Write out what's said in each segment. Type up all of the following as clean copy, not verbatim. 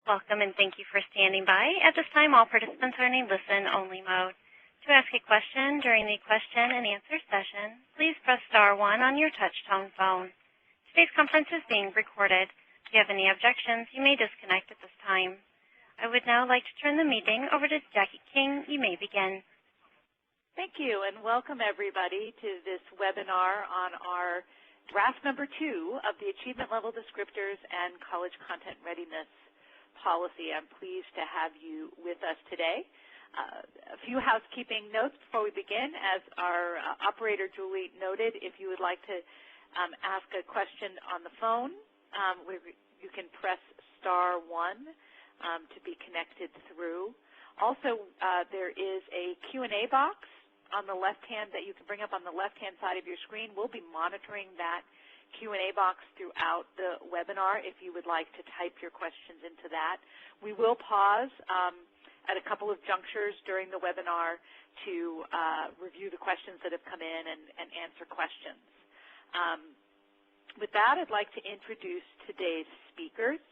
Welcome and thank you for standing by. At this time, all participants are in a listen-only mode. To ask a question during the question and answer session, please press star 1 on your touch-tone phone. Today's conference is being recorded. If you have any objections, you may disconnect at this time. I would now like to turn the meeting over to Jackie King. You may begin. Thank you, and welcome everybody to this webinar on our draft number 2 of the Achievement Level Descriptors and College Content Readiness Policy. I'm pleased to have you with us today. A few housekeeping notes before we begin. As our operator Julie noted, if you would like to ask a question on the phone, you can press star 1 to be connected through. Also, there is a Q&A box on the left hand that you can bring up on the left-hand side of your screen. We'll be monitoring that Q&A box throughout the webinar if you would like to type your questions into that. We will pause at a couple of junctures during the webinar to review the questions that have come in and answer questions. With that, I'd like to introduce today's speakers.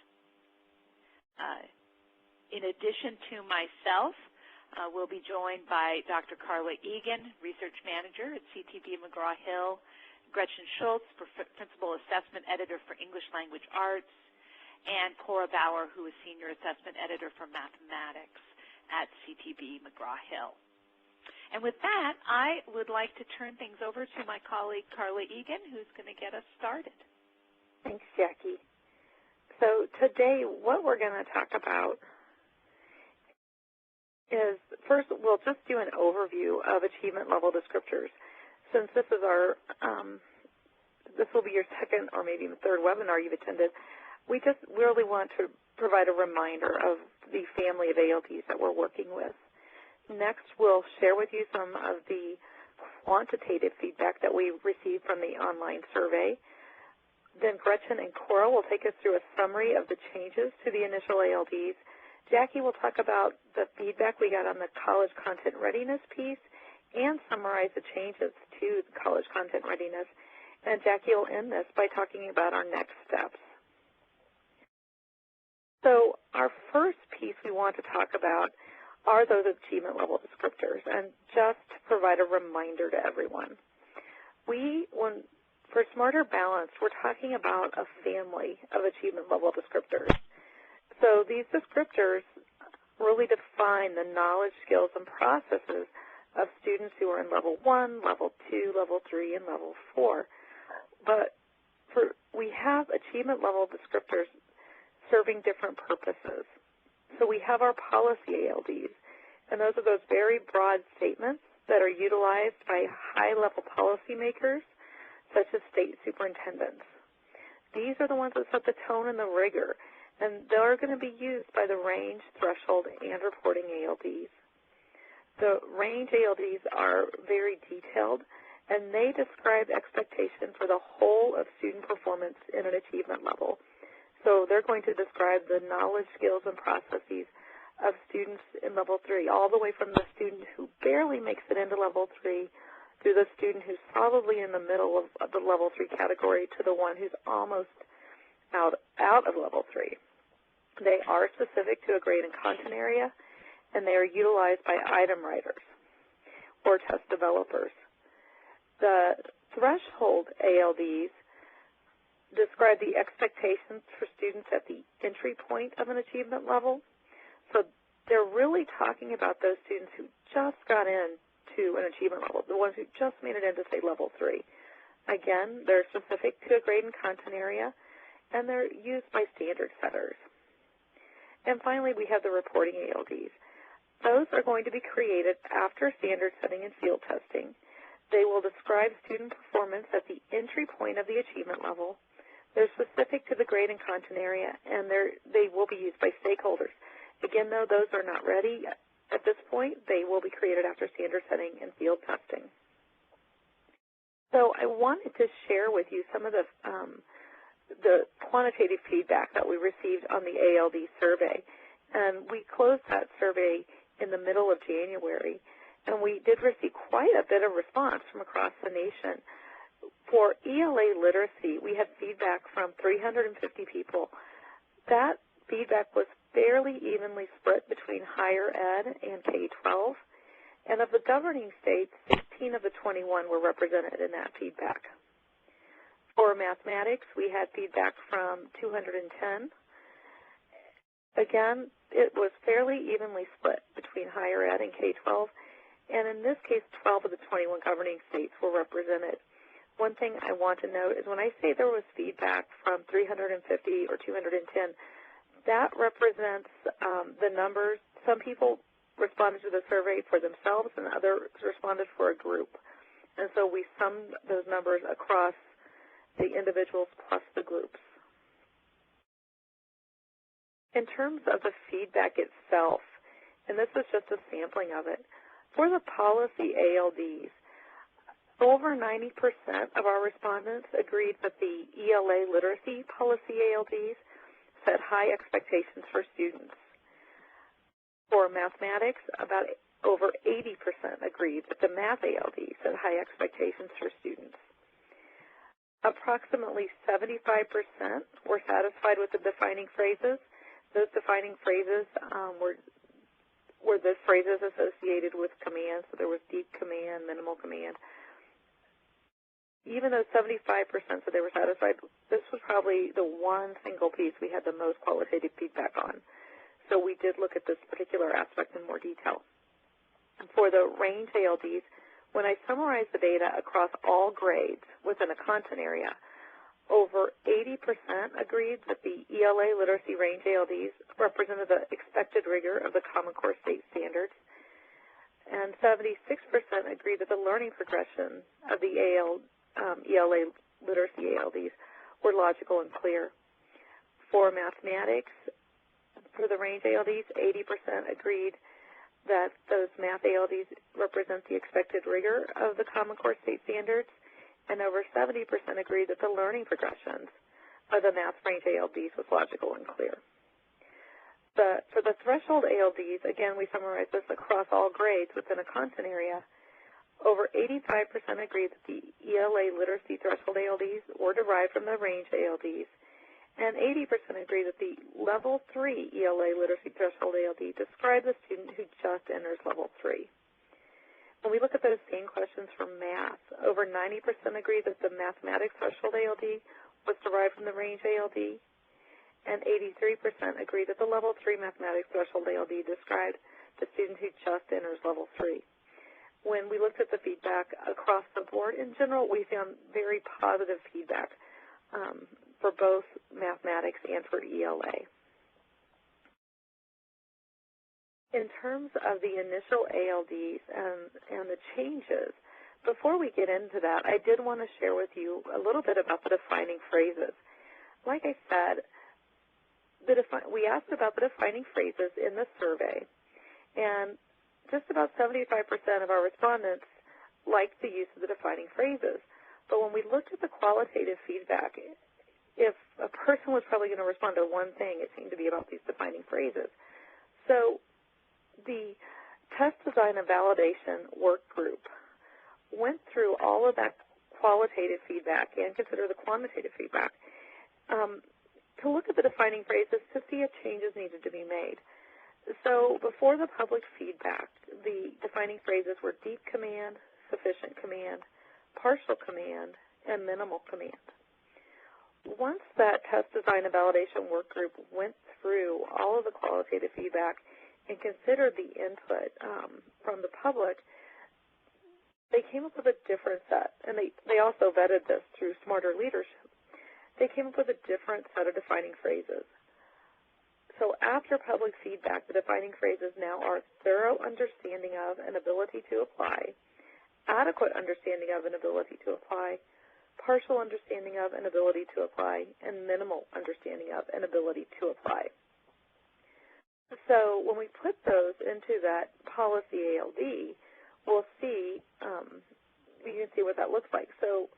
In addition to myself, we'll be joined by Dr. Carla Egan, Research Manager at CTB McGraw-Hill, Gretchen Schultz, Principal Assessment Editor for English Language Arts, and Cora Bauer, who is Senior Assessment Editor for Mathematics at CTB McGraw-Hill. And with that, I would like to turn things over to my colleague Carla Egan, who's going to get us started. Thanks, Jackie. So today, what we're going to talk about is, first, we'll just do an overview of achievement level descriptors. Since this is our, this will be your second or maybe the third webinar you've attended, we just really want to provide a reminder of the family of ALDs that we're working with. Next, we'll share with you some of the quantitative feedback that we received from the online survey. Then Gretchen and Cora will take us through a summary of the changes to the initial ALDs. Jackie will talk about the feedback we got on the college content readiness piece and summarize the changes to the college content readiness. And Jackie will end this by talking about our next steps. So our first piece we want to talk about are those achievement level descriptors. And just to provide a reminder to everyone, for Smarter Balanced, we're talking about a family of achievement level descriptors. So these descriptors really define the knowledge, skills, and processes of students who are in level 1, level 2, level 3, and level 4. But we have achievement level descriptors serving different purposes. So we have our policy ALDs, and those are those very broad statements that are utilized by high-level policymakers, such as state superintendents. These are the ones that set the tone and the rigor, and they're going to be used by the range, threshold, and reporting ALDs. The range ALDs are very detailed, and they describe expectation for the whole of student performance in an achievement level. So they're going to describe the knowledge, skills, and processes of students in level 3, all the way from the student who barely makes it into level 3 to the student who's probably in the middle of the level 3 category to the one who's almost out of level 3. They are specific to a grade and content area, and they are utilized by item writers or test developers. The threshold ALDs describe the expectations for students at the entry point of an achievement level. So they're really talking about those students who just got into an achievement level, the ones who just made it into, say, level 3. Again, they're specific to a grade and content area, and they're used by standard setters. And finally, we have the reporting ALDs. Those are going to be created after standard setting and field testing. They will describe student performance at the entry point of the achievement level. They're specific to the grade and content area, and they will be used by stakeholders. Again, though, those are not ready at this point. They will be created after standard setting and field testing. So I wanted to share with you some of the quantitative feedback that we received on the ALD survey. And we closed that survey in the middle of January, and we did receive quite a bit of response from across the nation. For ELA literacy, we had feedback from 350 people. That feedback was fairly evenly split between higher ed and K-12. And of the governing states, 16 of the 21 were represented in that feedback. For mathematics, we had feedback from 210. Again, it was fairly evenly split between higher ed and K-12, and in this case, 12 of the 21 governing states were represented. One thing I want to note is when I say there was feedback from 350 or 210, that represents the numbers. Some people responded to the survey for themselves and others responded for a group. And so we summed those numbers across the individuals plus the groups. In terms of the feedback itself, and this is just a sampling of it, for the policy ALDs, over 90% of our respondents agreed that the ELA literacy policy ALDs set high expectations for students. For mathematics, about over 80% agreed that the math ALDs set high expectations for students. Approximately 75% were satisfied with the defining phrases. Those defining phrases were the phrases associated with commands. So there was deep command, minimal command. Even though 75% said they were satisfied, this was probably the one single piece we had the most qualitative feedback on. So we did look at this particular aspect in more detail. For the range ALDs, when I summarize the data across all grades within a content area, over 80% agreed that the ELA literacy range ALDs represented the expected rigor of the Common Core state standards, and 76% agreed that the learning progression of the ELA literacy ALDs were logical and clear. For mathematics, for the range ALDs, 80% agreed that those math ALDs represent the expected rigor of the Common Core state standards, and over 70% agreed that the learning progressions of the math range ALDs was logical and clear. For the threshold ALDs, again, we summarize this across all grades within a content area. Over 85% agreed that the ELA literacy threshold ALDs were derived from the range ALDs, and 80% agree that the Level 3 ELA literacy threshold ALD describes a student who just enters Level 3. When we look at those same questions for math, over 90% agree that the mathematics threshold ALD was derived from the range ALD, and 83% agree that the Level 3 mathematics threshold ALD described the student who just enters Level 3. When we looked at the feedback across the board, in general, we found very positive feedback for both mathematics and for ELA. In terms of the initial ALDs and the changes, before we get into that, I did want to share with you a little bit about the defining phrases. Like I said, we asked about the defining phrases in the survey, and just about 75% of our respondents liked the use of the defining phrases. But when we looked at the qualitative feedback, if a person was probably going to respond to one thing, it seemed to be about these defining phrases. So the test design and validation work group went through all of that qualitative feedback and considered the quantitative feedback to look at the defining phrases to see if changes needed to be made. So before the public feedback, the defining phrases were deep command, sufficient command, partial command, and minimal command. Once that test design and validation work group went through all of the qualitative feedback and considered the input from the public, they came up with a different set, and they also vetted this through smarter leadership. They came up with a different set of defining phrases. So after public feedback, the defining phrases now are thorough understanding of and ability to apply, adequate understanding of and ability to apply, partial understanding of and ability to apply, and minimal understanding of and ability to apply. So when we put those into that policy ALD, we'll see, you can see what that looks like. So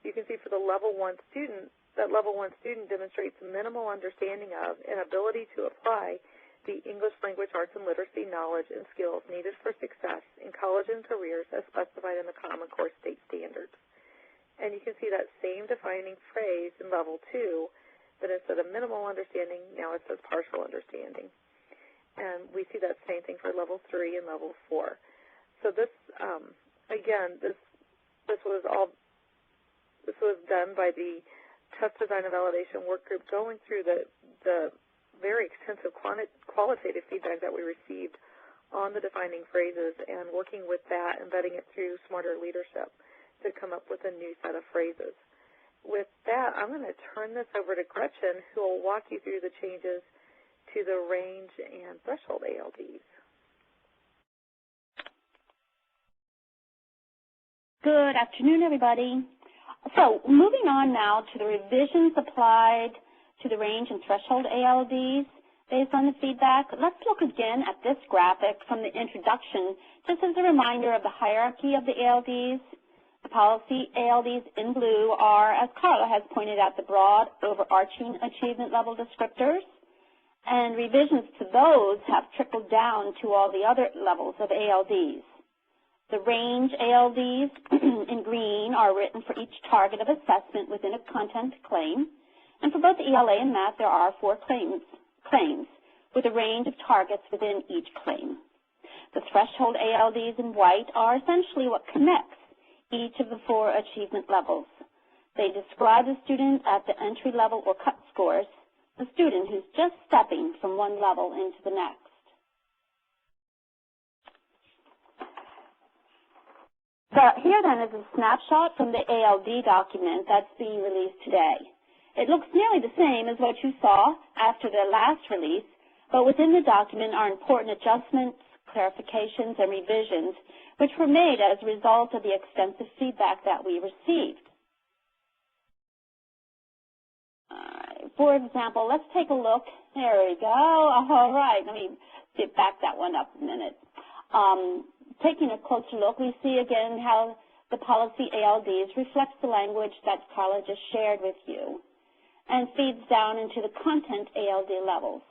you can see for the Level 1 student, that Level 1 student demonstrates minimal understanding of and ability to apply the English language, arts, and literacy knowledge and skills needed for success in college and careers as specified in the Common Core state standards. And you can see that same defining phrase in Level 2 Then instead of minimal understanding, now it says partial understanding. And we see that same thing for level 3 and level 4. So this, again, this was done by the test design and validation work group, going through the very extensive qualitative feedback that we received on the defining phrases and working with that, embedding it through smarter leadership to come up with a new set of phrases. With that, I'm going to turn this over to Gretchen, who will walk you through the changes to the range and threshold ALDs. Good afternoon, everybody. So moving on now to the revisions applied to the range and threshold ALDs based on the feedback. Let's look again at this graphic from the introduction, just as a reminder of the hierarchy of the ALDs. The policy ALDs in blue are, as Carla has pointed out, the broad, overarching achievement level descriptors, and revisions to those have trickled down to all the other levels of ALDs. The range ALDs in green are written for each target of assessment within a content claim, and for both ELA and math there are 4 claims with a range of targets within each claim. The threshold ALDs in white are essentially what connects each of the 4 achievement levels. They describe the student at the entry level or cut scores, the student who's just stepping from one level into the next. So here then is a snapshot from the ALD document that's being released today. It looks nearly the same as what you saw after the last release, but within the document are important adjustments, clarifications, and revisions, which were made as a result of the extensive feedback that we received. For example, let's take a look. There we go. All right, let me back that one up a minute. Taking a closer look, we see again how the policy ALDs reflects the language that Carla just shared with you and feeds down into the content ALD levels.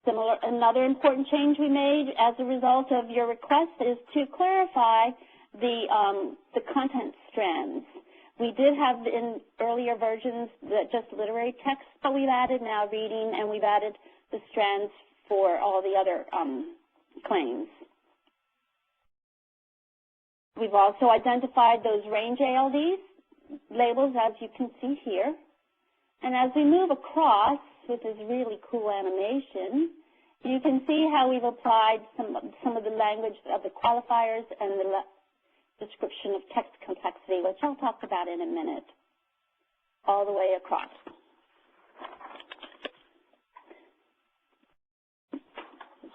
Another important change we made as a result of your request is to clarify the content strands. We did have in earlier versions just literary text, but we've added now reading, and we've added the strands for all the other claims. We've also identified those range ALDs labels, as you can see here. And as we move across with this really cool animation, you can see how we've applied some of the language of the qualifiers and the description of text complexity, which I'll talk about in a minute, all the way across.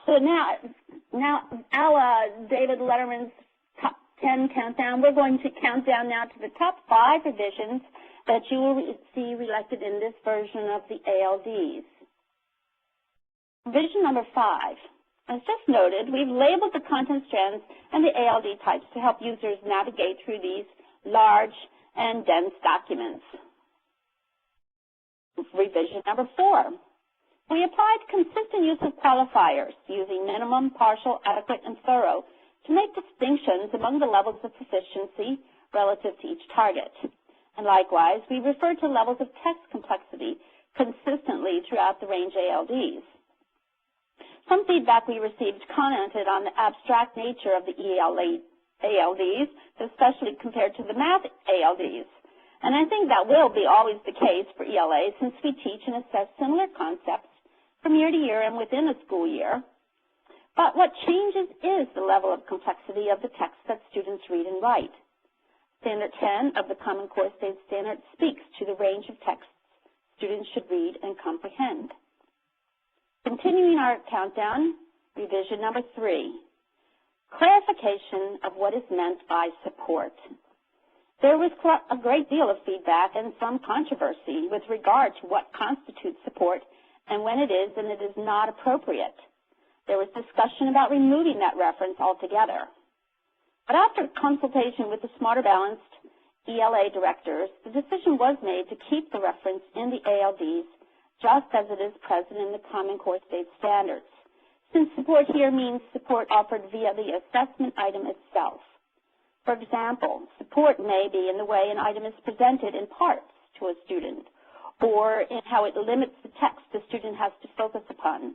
So now David Letterman's top 10 countdown. We're going to count down now to the top 5 revisions that you will see reflected in this version of the ALDs. Revision number 5. As just noted, we've labeled the content strands and the ALD types to help users navigate through these large and dense documents. Revision number 4. We applied consistent use of qualifiers using minimum, partial, adequate, and thorough to make distinctions among the levels of proficiency relative to each target. And likewise, we refer to levels of text complexity consistently throughout the range ALDs. Some feedback we received commented on the abstract nature of the ALDs, especially compared to the math ALDs. And I think that will be always the case for ELA since we teach and assess similar concepts from year to year and within a school year. But what changes is the level of complexity of the text that students read and write. Standard 10 of the Common Core State Standard speaks to the range of texts students should read and comprehend. Continuing our countdown, revision number 3, clarification of what is meant by support. There was a great deal of feedback and some controversy with regard to what constitutes support and when it is and it is not appropriate. There was discussion about removing that reference altogether. But after consultation with the Smarter Balanced ELA directors, the decision was made to keep the reference in the ALDs just as it is present in the Common Core State Standards, since support here means support offered via the assessment item itself. For example, support may be in the way an item is presented in parts to a student, or in how it limits the text the student has to focus upon,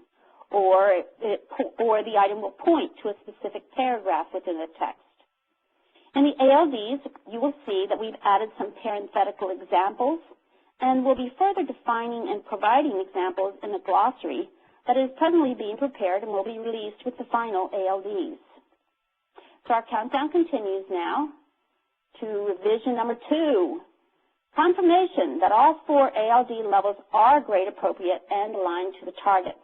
or the item will point to a specific paragraph within the text. In the ALDs, you will see that we've added some parenthetical examples, and we'll be further defining and providing examples in the glossary that is presently being prepared and will be released with the final ALDs. So our countdown continues now to revision number 2, confirmation that all 4 ALD levels are grade appropriate and aligned to the targets.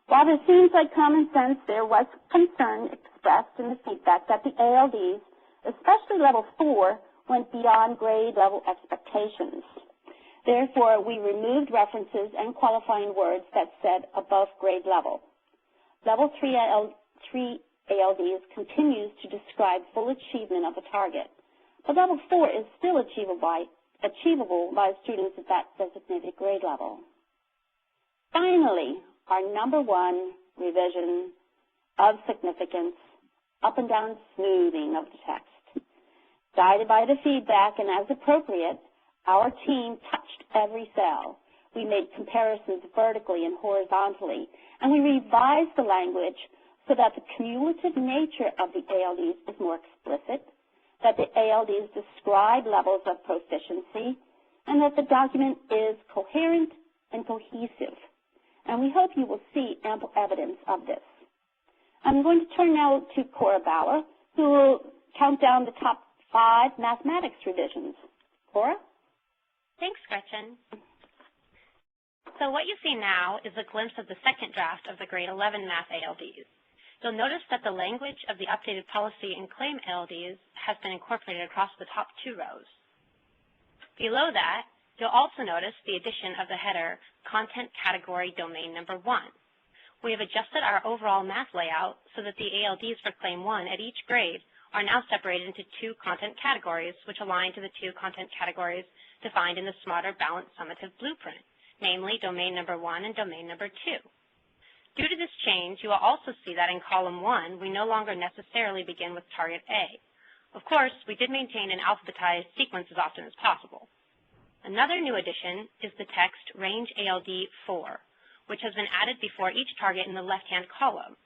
While this seems like common sense, there was concern expressed in the feedback that the ALDs, especially level 4, went beyond grade level expectations. Therefore, we removed references and qualifying words that said above grade level. Level 3 ALDs continues to describe full achievement of the target, but level 4 is still achievable by students at that designated grade level. Finally, our number 1 revision of significance, up and down smoothing of the text. Guided by the feedback and as appropriate, our team touched every cell. We made comparisons vertically and horizontally, and we revised the language so that the cumulative nature of the ALDs is more explicit, that the ALDs describe levels of proficiency, and that the document is coherent and cohesive. And we hope you will see ample evidence of this. I'm going to turn now to Cora Bauer, who will count down the top 5 mathematics revisions. Cora? Thanks, Gretchen. So what you see now is a glimpse of the second draft of the grade 11 math ALDs. You'll notice that the language of the updated policy and claim ALDs has been incorporated across the top 2 rows. Below that, you'll also notice the addition of the header Content Category Domain Number 1. We have adjusted our overall math layout so that the ALDs for Claim 1 at each grade are now separated into 2 content categories, which align to the 2 content categories defined in the Smarter Balanced Summative Blueprint, namely Domain Number 1 and Domain Number 2. Due to this change, you will also see that in column 1, we no longer necessarily begin with target A. Of course, we did maintain an alphabetized sequence as often as possible. Another new addition is the text Range ALD 4, which has been added before each target in the left-hand column.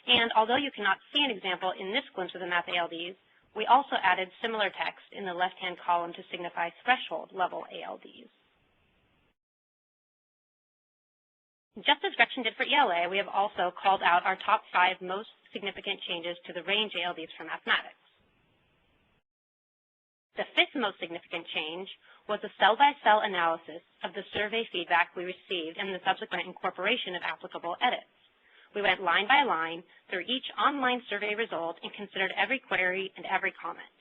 And although you cannot see an example in this glimpse of the math ALDs, we also added similar text in the left-hand column to signify threshold level ALDs. Just as Gretchen did for ELA, we have also called out our top 5 most significant changes to the range ALDs for mathematics. The 5th most significant change was a cell-by-cell analysis of the survey feedback we received and the subsequent incorporation of applicable edits. We went line by line through each online survey result and considered every query and every comment.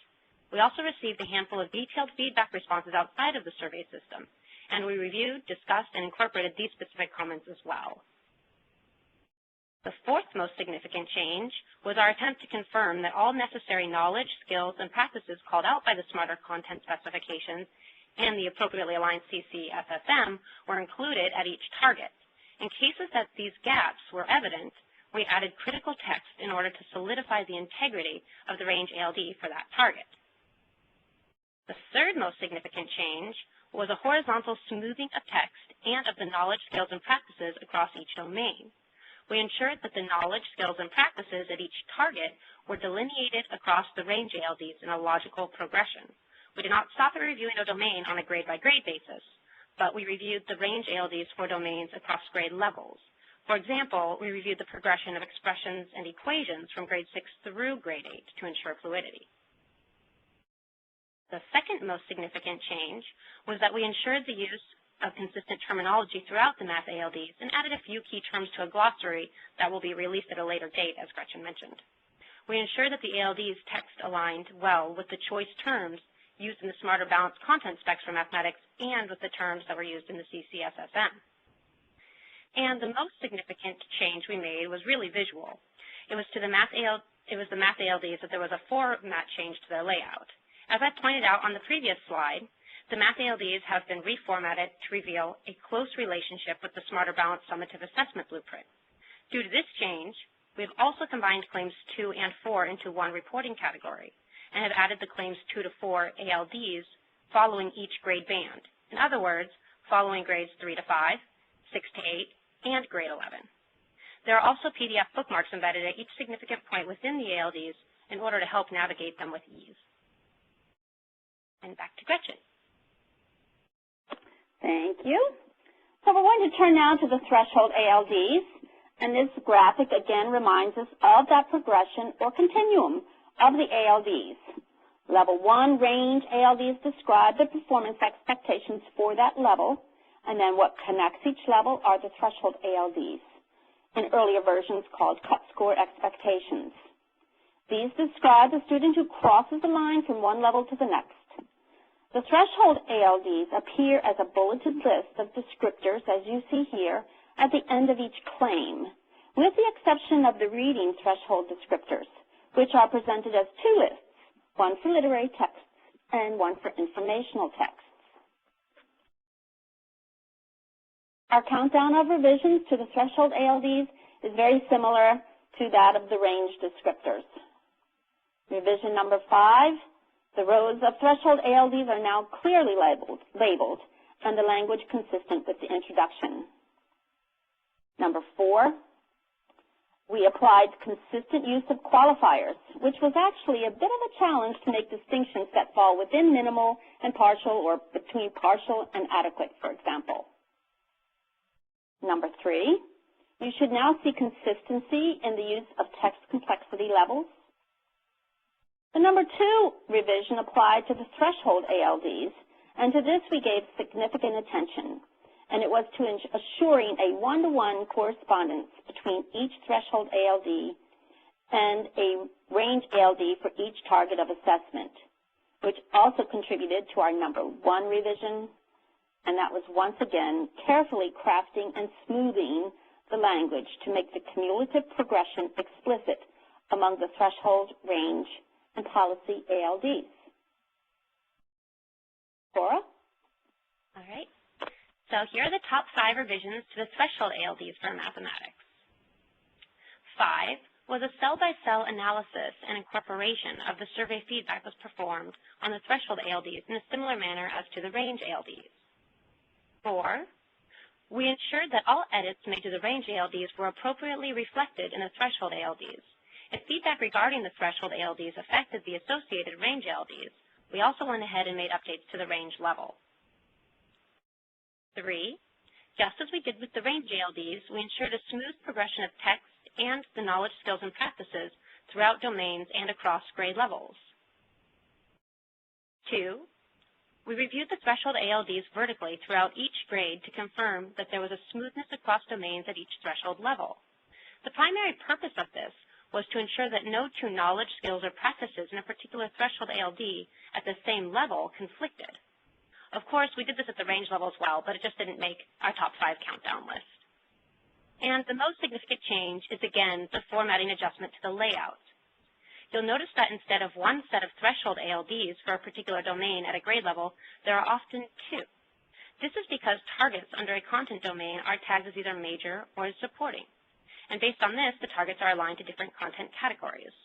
We also received a handful of detailed feedback responses outside of the survey system, and we reviewed, discussed, and incorporated these specific comments as well. The 4th most significant change was our attempt to confirm that all necessary knowledge, skills, and practices called out by the Smarter Content specifications and the appropriately aligned CC-SSM were included at each target. In cases that these gaps were evident, we added critical text in order to solidify the integrity of the range ALD for that target. The 3rd most significant change was a horizontal smoothing of text and of the knowledge, skills, and practices across each domain. We ensured that the knowledge, skills, and practices at each target were delineated across the range ALDs in a logical progression. We did not stop at reviewing a domain on a grade-by-grade basis, but we reviewed the range ALDs for domains across grade levels. For example, we reviewed the progression of expressions and equations from grade 6 through grade 8 to ensure fluidity. The 2nd most significant change was that we ensured the use of consistent terminology throughout the math ALDs and added a few key terms to a glossary that will be released at a later date, as Gretchen mentioned. We ensured that the ALDs text aligned well with the choice terms used in the Smarter Balanced Content specs for mathematics and with the terms that were used in the CC-SSM. And the most significant change we made was really visual. It was the math ALDs that there was a format change to their layout. As I pointed out on the previous slide, the math ALDs have been reformatted to reveal a close relationship with the Smarter Balanced Summative Assessment Blueprint. Due to this change, we have also combined claims 2 and 4 into one reporting category and have added the claims 2 to 4 ALDs following each grade band, In other words, following grades 3 to 5, 6 to 8, and grade 11. There are also PDF bookmarks embedded at each significant point within the ALDs in order to help navigate them with ease. And back to Gretchen. Thank you. So we're going to turn now to the threshold ALDs, and this graphic again reminds us of that progression or continuum of the ALDs. Level 1 range ALDs describe the performance expectations for that level, and then what connects each level are the threshold ALDs, in earlier versions called cut score expectations. These describe the student who crosses the line from one level to the next. The threshold ALDs appear as a bulleted list of descriptors, as you see here, at the end of each claim, with the exception of the reading threshold descriptors, which are presented as two lists, one for literary texts and one for informational texts. Our countdown of revisions to the threshold ALDs is very similar to that of the range descriptors. Revision number 5, the rows of threshold ALDs are now clearly labeled and the language consistent with the introduction. Number 4, we applied consistent use of qualifiers, which was actually a bit of a challenge to make distinctions that fall within minimal and partial or between partial and adequate, for example. Number 3, you should now see consistency in the use of text complexity levels. The number 2 revision applied to the threshold ALDs, and to this we gave significant attention, and it was to assuring a one-to-one correspondence between each threshold ALD and a range ALD for each target of assessment, which also contributed to our number 1 revision, and that was once again carefully crafting and smoothing the language to make the cumulative progression explicit among the threshold, range, and policy ALDs. Cora? All right. So here are the top 5 revisions to the threshold ALDs for mathematics. 5 was a cell-by-cell analysis and incorporation of the survey feedback was performed on the threshold ALDs in a similar manner as to the range ALDs. 4, we ensured that all edits made to the range ALDs were appropriately reflected in the threshold ALDs. If feedback regarding the threshold ALDs affected the associated range ALDs, we also went ahead and made updates to the range level. 3, just as we did with the range ALDs, we ensured a smooth progression of text and the knowledge, skills, and practices throughout domains and across grade levels. 2, we reviewed the threshold ALDs vertically throughout each grade to confirm that there was a smoothness across domains at each threshold level. The primary purpose of this was to ensure that no 2 knowledge, skills, or practices in a particular threshold ALD at the same level conflicted. Of course, we did this at the range level as well, but it just didn't make our top 5 countdown list. And the most significant change is, again, the formatting adjustment to the layout. You'll notice that instead of one set of threshold ALDs for a particular domain at a grade level, there are often 2. This is because targets under a content domain are tagged as either major or as supporting. And based on this, the targets are aligned to different content categories.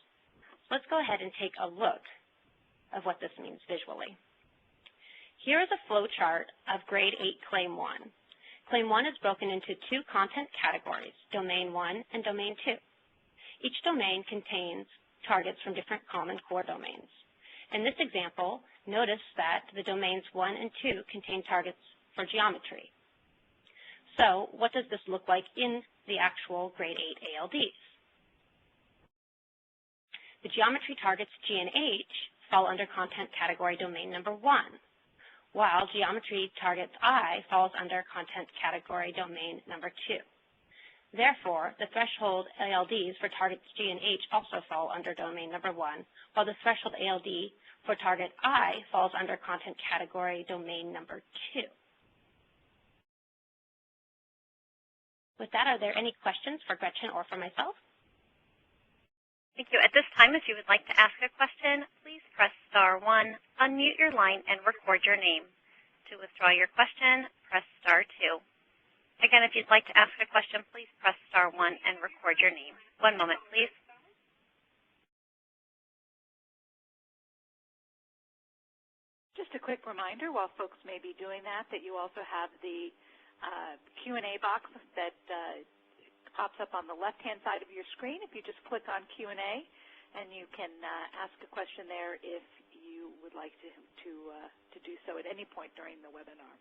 So let's go ahead and take a look of what this means visually. Here is a flow chart of Grade 8 Claim 1. Claim 1 is broken into 2 content categories, Domain 1 and Domain 2. Each domain contains targets from different common core domains. In this example, notice that the domains 1 and 2 contain targets for geometry. So what does this look like in the actual Grade 8 ALDs? The geometry targets G and H fall under content category domain number 1, while geometry targets I falls under content category domain number 2. Therefore, the threshold ALDs for targets G and H also fall under domain number 1, while the threshold ALD for target I falls under content category domain number 2. With that, are there any questions for Gretchen or for myself? Thank you. At this time, if you would like to ask a question, please press *1, unmute your line, and record your name. To withdraw your question, press *2. Again, if you'd like to ask a question, please press *1 and record your name. One moment, please. Just a quick reminder, while folks may be doing that you also have the Q&A box that pops up on the left-hand side of your screen. If you just click on Q&A, and you can ask a question there if you would like to do so at any point during the webinar.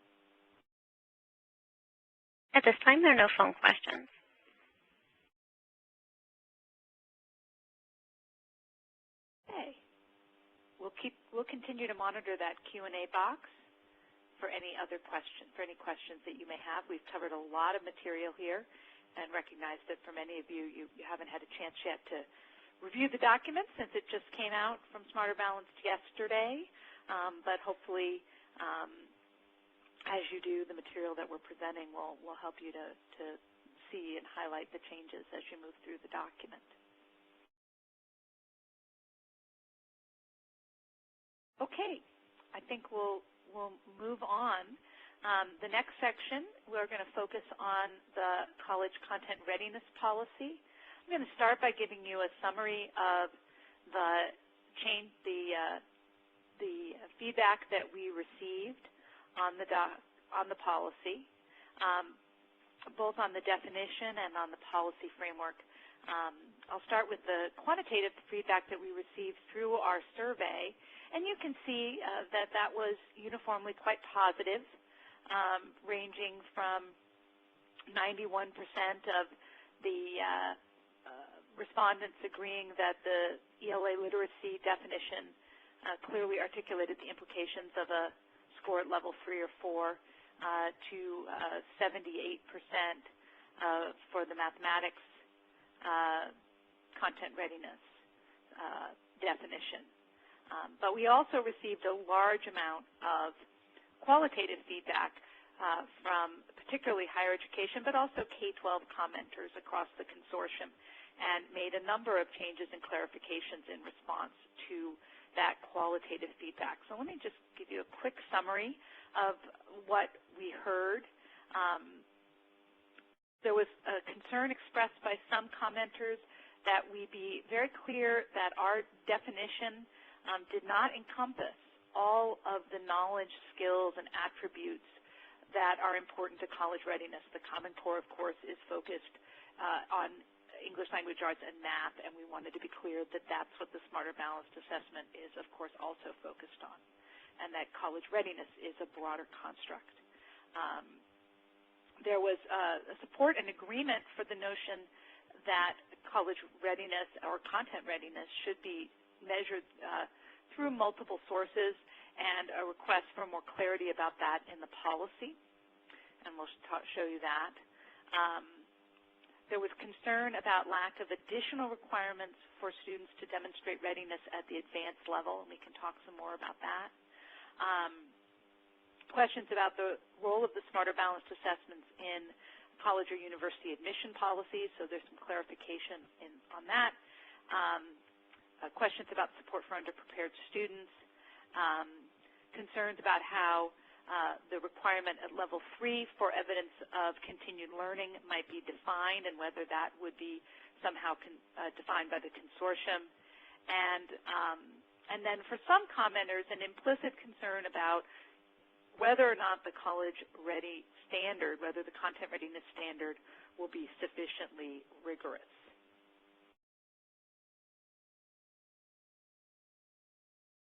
At this time, there are no phone questions. Okay. We'll continue to monitor that Q&A box for any other questions, any questions that you may have. We've covered a lot of material here and recognize that for many of you, you haven't had a chance yet to review the document since it just came out from Smarter Balanced yesterday. But hopefully, as you do, the material that we're presenting will help you to see and highlight the changes as you move through the document. Okay, I think we'll move on. The next section, we're going to focus on the College Content Readiness Policy. I'm going to start by giving you a summary of the feedback that we received on the policy, both on the definition and on the policy framework. I'll start with the quantitative feedback that we received through our survey, and you can see that was uniformly quite positive, ranging from 91% of the respondents agreeing that the ELA literacy definition clearly articulated the implications of a score at level 3 or 4 to 78% for the mathematics content readiness definition. But we also received a large amount of qualitative feedback from particularly higher education, but also K-12 commenters across the consortium, and made a number of changes and clarifications in response to that qualitative feedback. So let me just give you a quick summary of what we heard. There was a concern expressed by some commenters that we be very clear that our definition did not encompass all of the knowledge, skills, and attributes that are important to college readiness. The Common Core, of course, is focused on English language arts and math, and we wanted to be clear that that's what the Smarter Balanced assessment is, of course, also focused on, and that college readiness is a broader construct. There was support and agreement for the notion that college readiness or content readiness should be measured through multiple sources, and a request for more clarity about that in the policy, and we'll show you that. There was concern about lack of additional requirements for students to demonstrate readiness at the advanced level, and we can talk some more about that. Questions about the role of the Smarter Balanced assessments in college or university admission policies, so there's some clarification on that. Questions about support for underprepared students, concerns about how the requirement at level 3 for evidence of continued learning might be defined, and whether that would be somehow defined by the consortium. And then for some commenters, an implicit concern about whether or not the college ready standard, whether the content readiness standard will be sufficiently rigorous.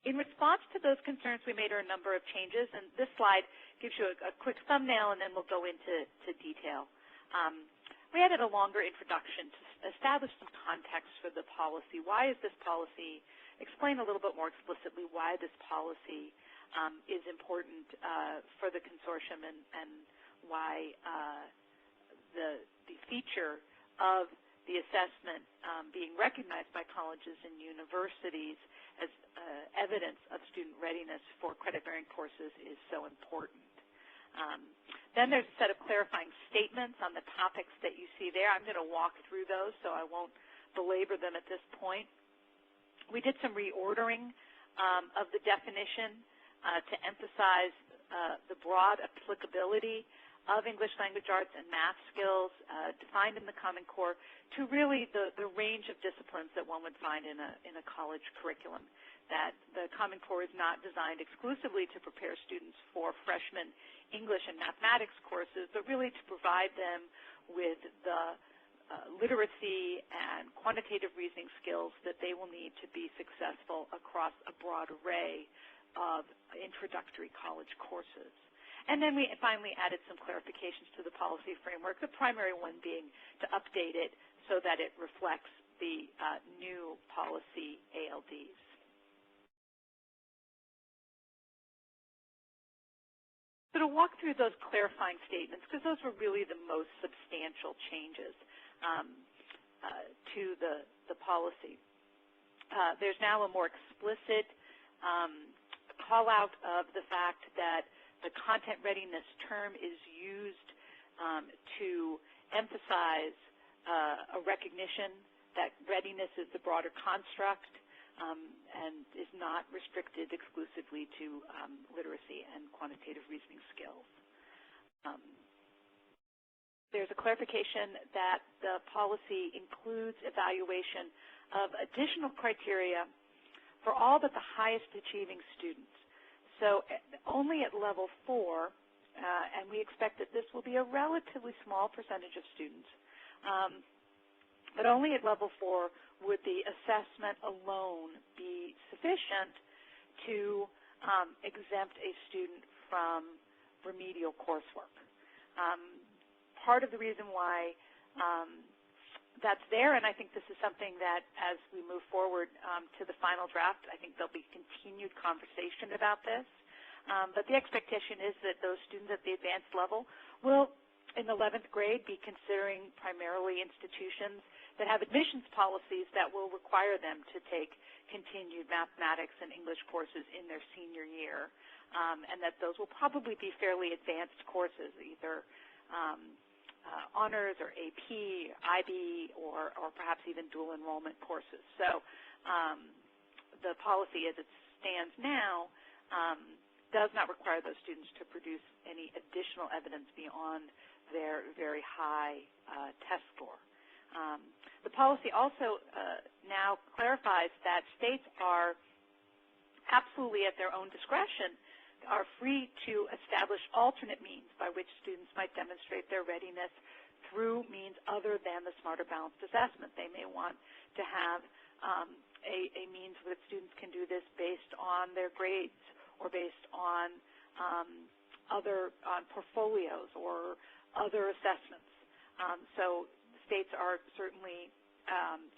In response to those concerns, we made a number of changes, and this slide gives you a quick thumbnail, and then we'll go into detail. We added a longer introduction to establish some context for the policy. Why is this policy? Explain a little bit more explicitly why this policy is important for the consortium, and why the feature of the assessment being recognized by colleges and universities as evidence of student readiness for credit-bearing courses is so important. Then there's a set of clarifying statements on the topics that you see there. I'm going to walk through those, so I won't belabor them at this point. We did some reordering of the definition to emphasize the broad applicability of English language arts and math skills defined in the Common Core to really the range of disciplines that one would find in a college curriculum. That the Common Core is not designed exclusively to prepare students for freshman English and mathematics courses, but really to provide them with the literacy and quantitative reasoning skills that they will need to be successful across a broad array of introductory college courses. And then we finally added some clarifications to the policy framework, the primary one being to update it so that it reflects the new policy ALDs. So to walk through those clarifying statements, because those were really the most substantial changes to the policy. There's now a more explicit call out of the fact that the content readiness term is used to emphasize a recognition that readiness is the broader construct and is not restricted exclusively to literacy and quantitative reasoning skills. There's a clarification that the policy includes evaluation of additional criteria for all but the highest achieving students. So only at level 4, and we expect that this will be a relatively small percentage of students, but only at level 4 would the assessment alone be sufficient to exempt a student from remedial coursework. Part of the reason why that's there, and I think this is something that as we move forward to the final draft, I think there'll be continued conversation about this. But the expectation is that those students at the advanced level will, in 11th grade, be considering primarily institutions that have admissions policies that will require them to take continued mathematics and English courses in their senior year, and that those will probably be fairly advanced courses, either honors or AP, IB, or perhaps even dual enrollment courses. So the policy as it stands now does not require those students to produce any additional evidence beyond their very high test score. The policy also now clarifies that states are absolutely at their own discretion are free to establish alternate means by which students might demonstrate their readiness through means other than the Smarter Balanced Assessment. They may want to have a means that students can do this based on their grades or based on portfolios or other assessments. So states are certainly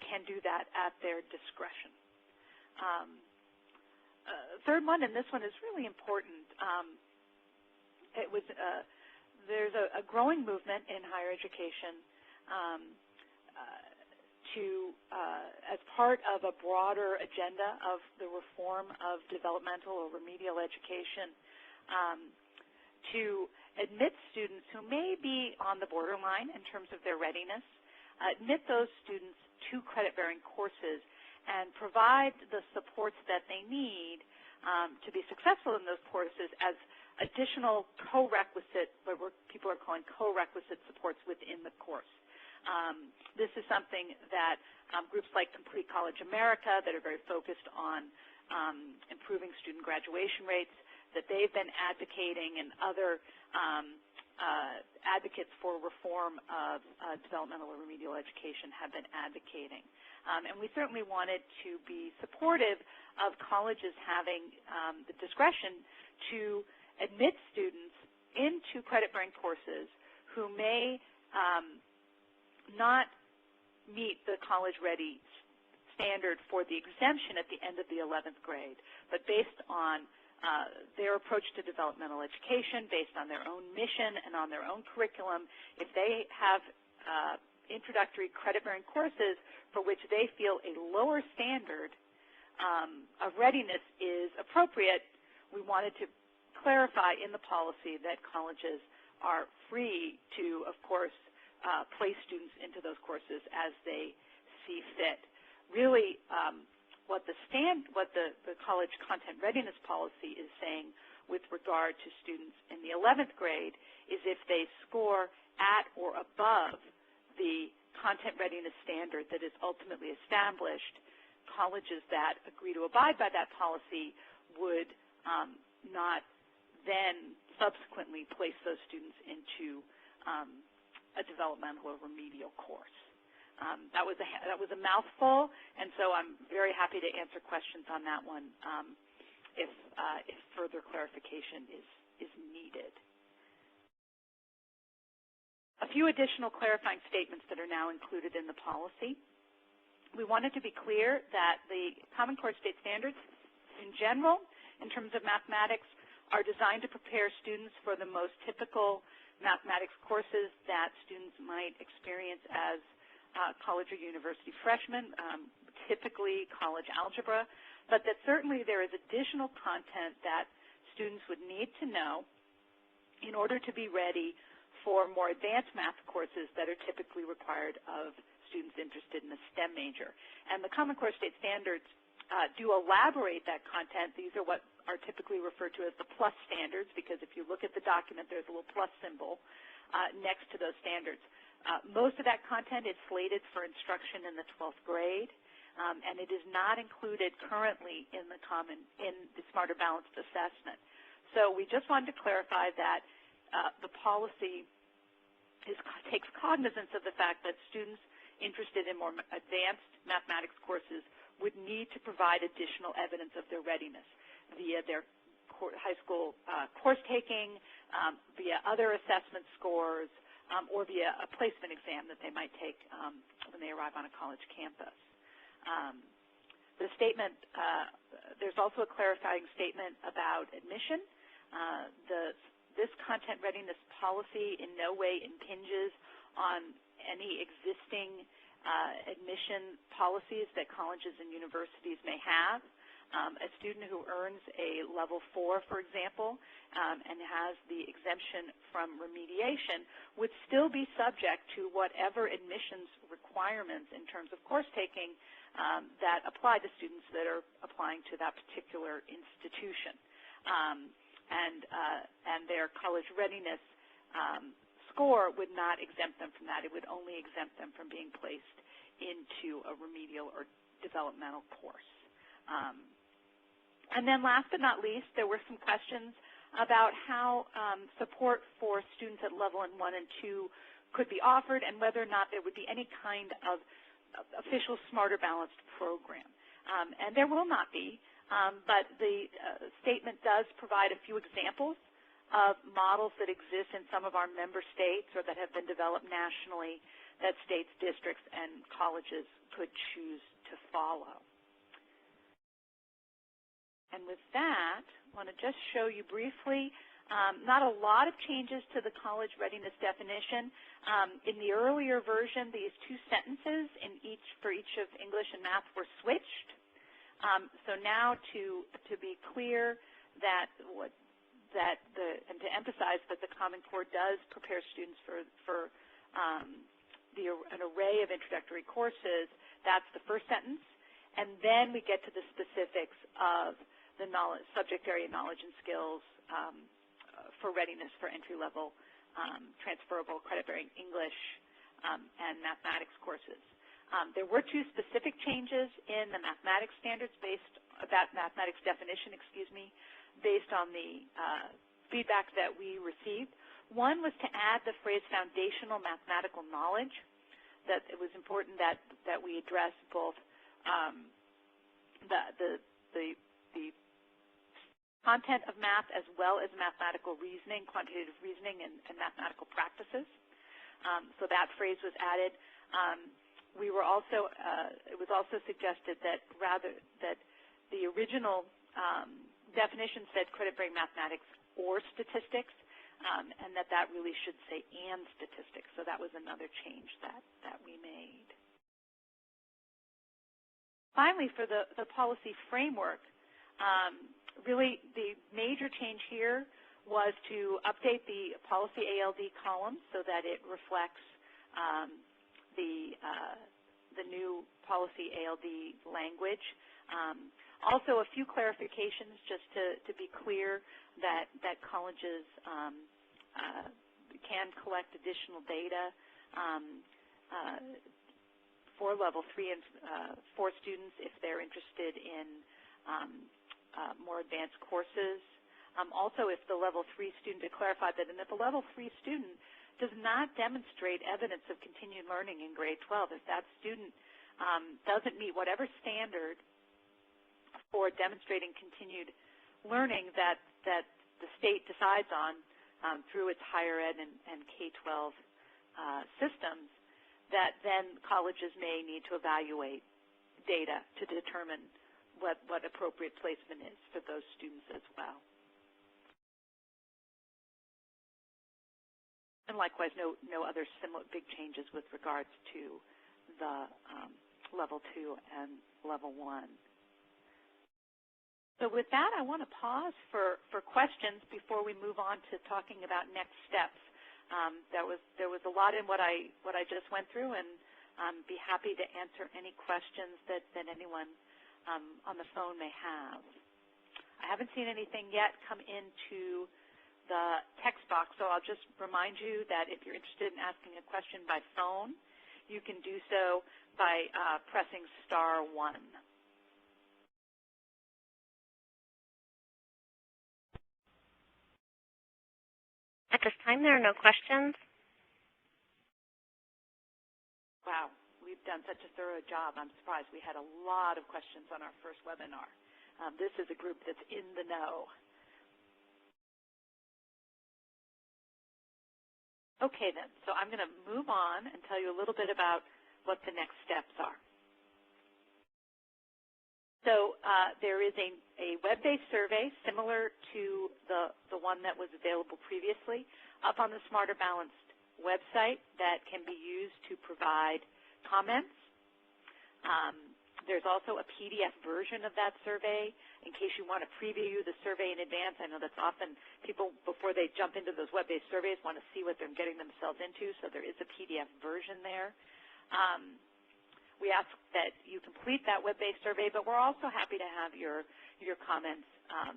can do that at their discretion. Third one, and this one is really important. There's a growing movement in higher education as part of a broader agenda of the reform of developmental or remedial education to admit students who may be on the borderline in terms of their readiness, admit those students to credit-bearing courses and provide the supports that they need to be successful in those courses as additional co-requisite, what people are calling co-requisite supports within the course. This is something that groups like Complete College America that are very focused on improving student graduation rates, that they've been advocating, and other advocates for reform of developmental or remedial education have been advocating. And we certainly wanted to be supportive of colleges having the discretion to admit students into credit-bearing courses who may not meet the college-ready standard for the exemption at the end of the 11th grade, but based on their approach to developmental education, based on their own mission and on their own curriculum, if they have introductory credit-bearing courses for which they feel a lower standard of readiness is appropriate, we wanted to clarify in the policy that colleges are free to, of course, place students into those courses as they see fit. Really, what the college content readiness policy is saying with regard to students in the 11th grade is if they score at or above the content readiness standard that is ultimately established. Colleges that agree to abide by that policy would not then subsequently place those students into a developmental or remedial course. That was a mouthful, and so I'm very happy to answer questions on that one if further clarification is needed. A few additional clarifying statements that are now included in the policy. We wanted to be clear that the Common Core State Standards in general, in terms of mathematics, are designed to prepare students for the most typical mathematics courses that students might experience as college or university freshmen, typically college algebra, but that certainly there is additional content that students would need to know in order to be ready for more advanced math courses that are typically required of students interested in a STEM major. And the Common Core State Standards do elaborate that content. These are what are typically referred to as the plus standards, because if you look at the document, there's a little plus symbol next to those standards. Most of that content is slated for instruction in the 12th grade, and it is not included currently in the Smarter Balanced Assessment. So we just wanted to clarify that the policy takes cognizance of the fact that students interested in more advanced mathematics courses would need to provide additional evidence of their readiness via their high school course taking, via other assessment scores, or via a placement exam that they might take when they arrive on a college campus. The statement, there's also a clarifying statement about admission. This content readiness policy in no way impinges on any existing admission policies that colleges and universities may have. A student who earns a level 4, for example, and has the exemption from remediation would still be subject to whatever admissions requirements in terms of course taking that apply to students that are applying to that particular institution. And their college readiness score would not exempt them from that. It would only exempt them from being placed into a remedial or developmental course. And then last but not least, there were some questions about how support for students at level 1 and 2 could be offered and whether or not there would be any kind of official Smarter Balanced program. And there will not be, but the statement does provide a few examples of models that exist in some of our member states or that have been developed nationally that states, districts, and colleges could choose to follow. And with that, I want to just show you briefly, not a lot of changes to the college readiness definition. In the earlier version, these two sentences for each of English and math were switched. So now to be clear that and to emphasize that the Common Core does prepare students for an array of introductory courses, that's the first sentence. And then we get to the specifics of the subject area knowledge and skills for readiness for entry-level transferable credit-bearing English and mathematics courses. There were two specific changes in the mathematics standards mathematics definition, based on the feedback that we received. One was to add the phrase foundational mathematical knowledge, that it was important that we address both the content of math as well as mathematical reasoning, quantitative reasoning, and mathematical practices. So that phrase was added. It was also suggested that the original definition said credit-bearing mathematics or statistics, and that really should say and statistics. So that was another change that we made. Finally, for the policy framework, really the major change here was to update the policy ALD column so that it reflects the new policy ALD language. Also, a few clarifications just to be clear that colleges can collect additional data for Level 3 and 4 students if they're interested in more advanced courses. Also, if the Level 3 student, to clarify that, and if a Level 3 student does not demonstrate evidence of continued learning in grade 12, if that student doesn't meet whatever standard for demonstrating continued learning that the state decides on through its higher ed and K-12 systems, that then colleges may need to evaluate data to determine what appropriate placement is for those students as well. And likewise, no other similar big changes with regards to the Level 2 and Level 1. So with that, I want to pause for questions before we move on to talking about next steps. There was a lot in what I just went through, and be happy to answer any questions that anyone on the phone may have. I haven't seen anything yet come into the text box, so I'll just remind you that if you're interested in asking a question by phone, you can do so by pressing *1. At this time, there are no questions. Wow, we've done such a thorough job. I'm surprised. We had a lot of questions on our first webinar. This is a group that's in the know. Okay, then. So I'm going to move on and tell you a little bit about what the next steps are. So there is a web-based survey similar to the one that was available previously up on the Smarter Balanced website that can be used to provide comments. There's also a PDF version of that survey in case you want to preview the survey in advance. I know that's often people, before they jump into those web-based surveys, want to see what they're getting themselves into, so there is a PDF version there. We ask that you complete that web-based survey, but we're also happy to have your comments,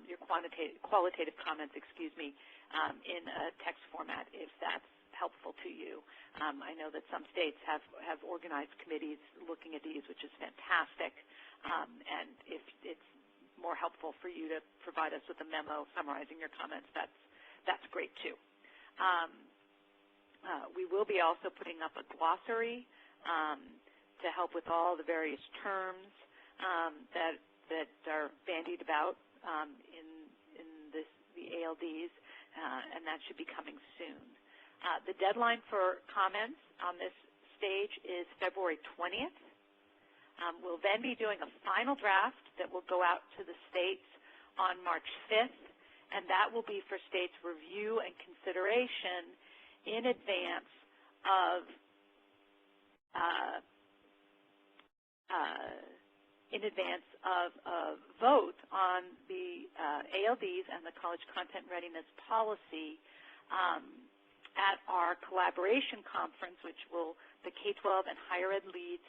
your qualitative comments, in a text format if that's helpful to you. I know that some states have organized committees looking at these, which is fantastic, and if it's more helpful for you to provide us with a memo summarizing your comments, that's great too. We will be also putting up a glossary to help with all the various terms that are bandied about in the ALDs, and that should be coming soon. The deadline for comments on this stage is February 20th. We'll then be doing a final draft that will go out to the states on March 5th, and that will be for states' review and consideration in advance of a vote on the ALDs and the College Content Readiness Policy at our collaboration conference, which the K-12 and higher ed leads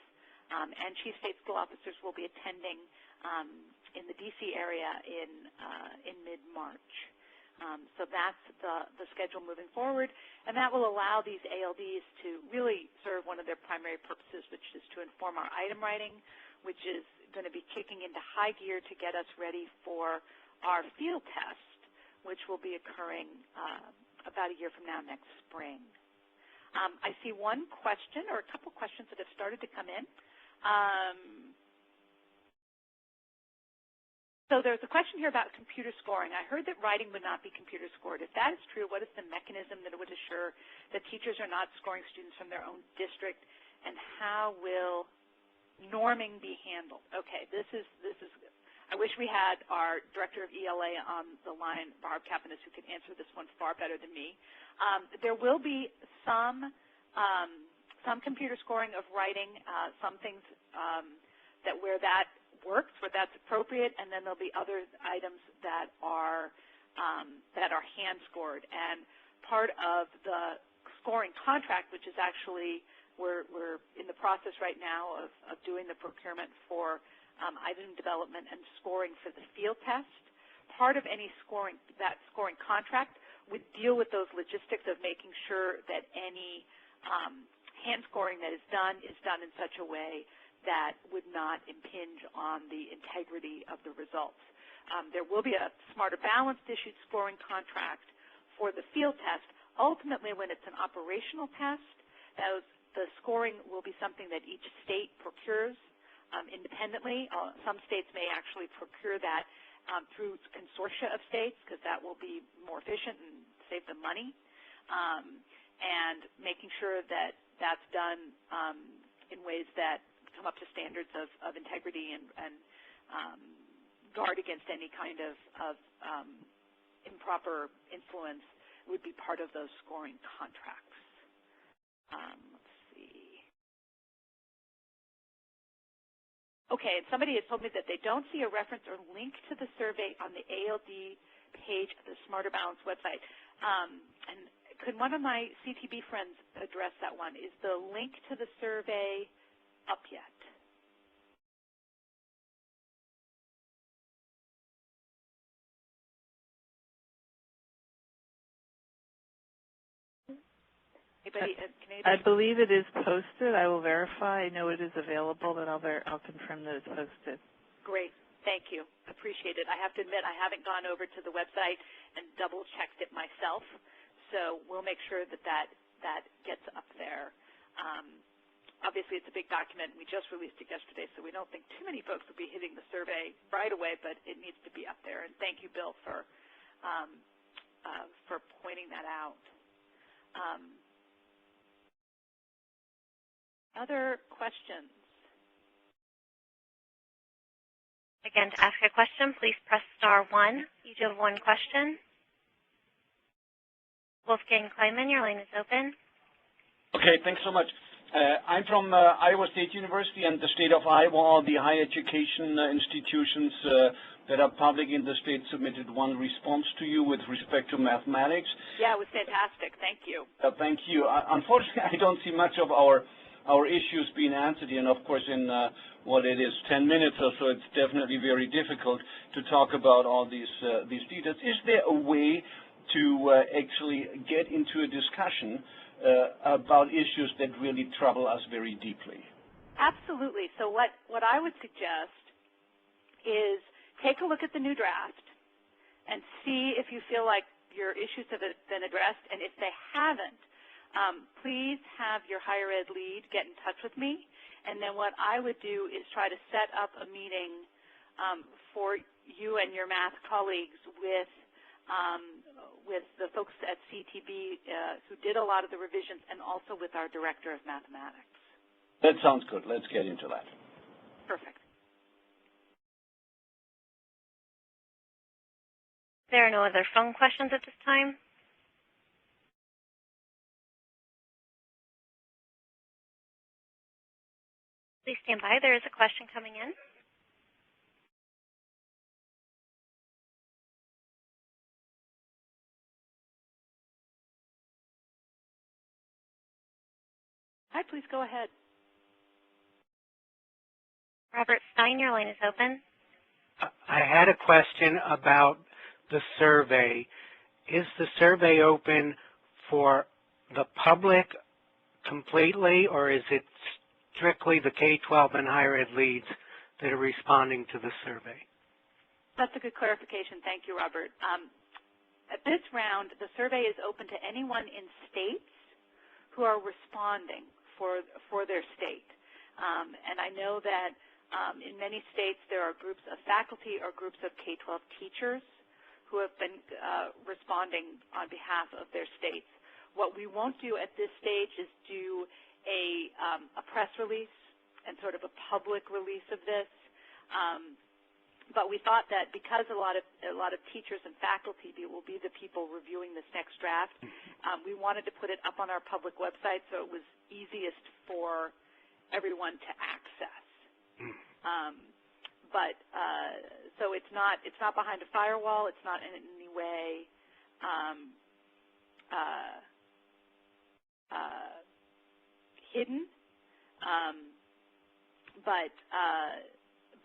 and chief state school officers will be attending in the D.C. area in mid-March. So that's the schedule moving forward, and that will allow these ALDs to really serve one of their primary purposes, which is to inform our item writing, which is going to be kicking into high gear to get us ready for our field test, which will be occurring about a year from now, next spring. I see one question or a couple questions that have started to come in. So there's a question here about computer scoring. I heard that writing would not be computer scored. If that is true, what is the mechanism that would assure that teachers are not scoring students from their own district, and how will norming be handled? Okay, this is I wish we had our director of ELA on the line, Barb Kapanis, who could answer this one far better than me. There will be some computer scoring of writing, some things that where that works, where that's appropriate, and then there'll be other items that are hand scored. And part of the scoring contract, which is actually we're in the process right now of doing the procurement for item development and scoring for the field test. Part of any scoring contract would deal with those logistics of making sure that any hand scoring that is done in such a way that would not impinge on the integrity of the results. There will be a smarter balanced issued scoring contract for the field test. Ultimately, when it's an operational test, the scoring will be something that each state procures independently. Some states may actually procure that through consortia of states, because that will be more efficient and save them money, and making sure that that's done in ways that come up to standards of integrity and guard against any kind of improper influence would be part of those scoring contracts. Let's see. Okay, and somebody has told me that they don't see a reference or link to the survey on the ALD page of the Smarter Balance website. And could one of my CTB friends address that one? Is the link to the survey up yet? I believe it is posted. I will verify. I know it is available, but I'll confirm that it's posted. Great. Thank you. Appreciate it. I have to admit I haven't gone over to the website and double-checked it myself, so we'll make sure that that gets up there. Obviously, it's a big document. We just released it yesterday, so we don't think too many folks will be hitting the survey right away, but it needs to be up there. And thank you, Bill, for pointing that out. Other questions? Again, to ask a question, please press star 1. You do have one question. Wolfgang Kleiman, your line is open. Okay, thanks so much. I'm from Iowa State University and the state of Iowa. All the higher education institutions that are public in the state submitted one response to you with respect to mathematics. Yeah, it was fantastic. Thank you. Thank you. Unfortunately, I don't see much of our issues being answered, and of course in what it is 10 minutes or so, it's definitely very difficult to talk about all these details. Is there a way to actually get into a discussion about issues that really trouble us very deeply? Absolutely. So what I would suggest is take a look at the new draft and see if you feel like your issues have been addressed, and if they haven't, please have your higher ed lead get in touch with me, and then what I would do is try to set up a meeting for you and your math colleagues with the folks at CTB who did a lot of the revisions, and also with our director of mathematics. That sounds good. Let's get into that. Perfect. There are no other phone questions at this time. Please stand by. There is a question coming in. Hi, please go ahead. Robert Stein, your line is open. I had a question about the survey. Is the survey open for the public completely, or is it strictly the K-12 and higher ed leads that are responding to the survey? That's a good clarification. Thank you, Robert. At this round, the survey is open to anyone in states who are responding for their state. And I know that in many states there are groups of faculty or groups of K-12 teachers who have been responding on behalf of their states. What we won't do at this stage is do a press release and sort of a public release of this. But we thought that because a lot of teachers and faculty will be the people reviewing this next draft, we wanted to put it up on our public website so it was easiest for everyone to access. So it's not behind a firewall. It's not in any way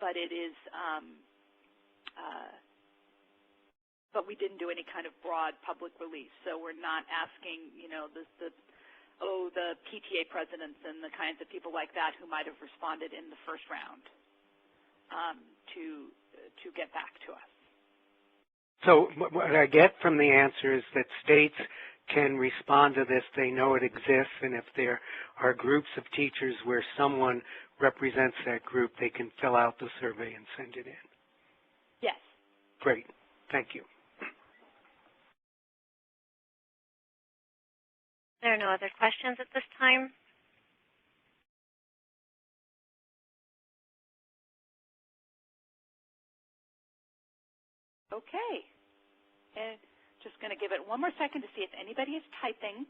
it is, but we didn't do any kind of broad public release. So we're not asking, the PTA presidents and the kinds of people like that who might have responded in the first round to get back to us. So what I get from the answer is that states can respond to this. They know it exists, and if there are groups of teachers where someone represents that group, they can fill out the survey and send it in. Yes. Great. Thank you. There are no other questions at this time. Okay. And just going to give it one more second to see if anybody is typing.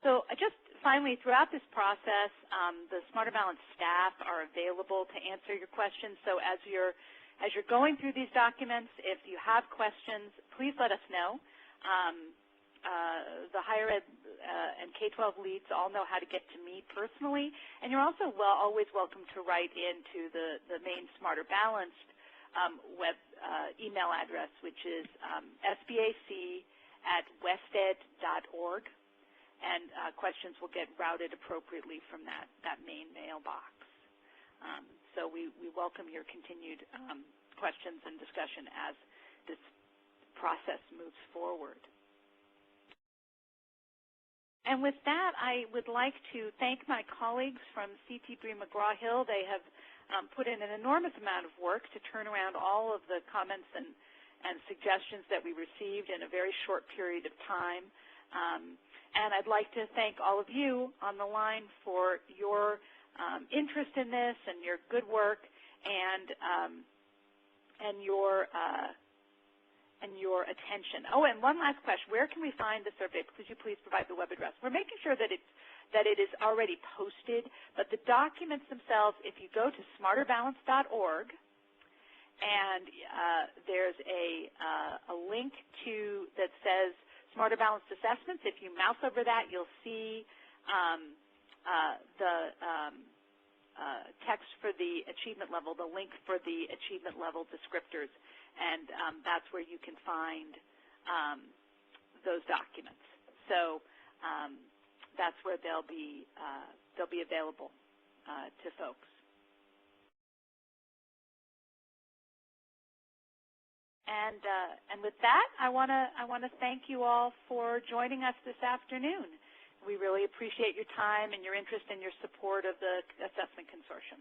So just finally, throughout this process, the Smarter Balance staff are available to answer your questions. So as you're going through these documents, if you have questions, please let us know. The higher ed and K-12 leads all know how to get to me personally, and you're also always welcome to write into the main Smarter Balanced web email address, which is sbac@wested.org, and questions will get routed appropriately from that main mailbox. So we welcome your continued questions and discussion as this process moves forward. And with that, I would like to thank my colleagues from C.T. Bree McGraw-Hill. They have put in an enormous amount of work to turn around all of the comments and suggestions that we received in a very short period of time. And I'd like to thank all of you on the line for your interest in this and your good work and your attention. Oh, and one last question. Where can we find the survey? Could you please provide the web address? We're making sure that it is already posted, but the documents themselves, if you go to smarterbalance.org, and there's a link that says Smarter Balanced Assessments. If you mouse over that, you'll see the text for the achievement level, the link for the achievement level descriptors, and that's where you can find those documents. So that's where they'll be available to folks. And with that, I want to thank you all for joining us this afternoon. We really appreciate your time and your interest and your support of the Assessment Consortium.